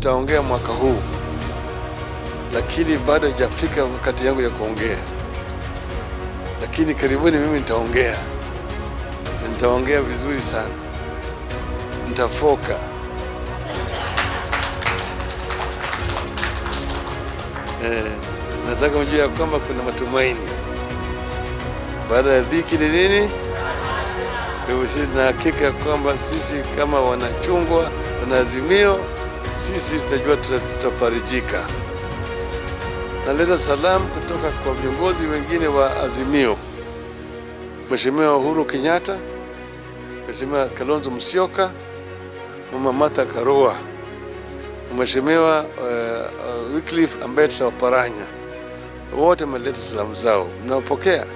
nitaongea mwaka huu, lakini bado hajafika wakati yangu ya kuongea. Lakini karibuni mimi nitaongea, na nitaongea vizuri sana, nitafoka. Nataka mjue ya kwamba kuna matumaini baada ya dhiki. Ni nini? Kwa hivyo sisi tuna hakika kwamba sisi kama wanachungwa na Azimio, sisi tunajua tutafarijika. Naleta salamu kutoka kwa viongozi wengine wa Azimio, Mheshimiwa Uhuru Kenyatta, Mheshimiwa Kalonzo Musyoka, Mama Martha Karua, Mheshimiwa Wycliffe Ambetsa Oparanya. Wote wameleta salamu zao. Mnapokea?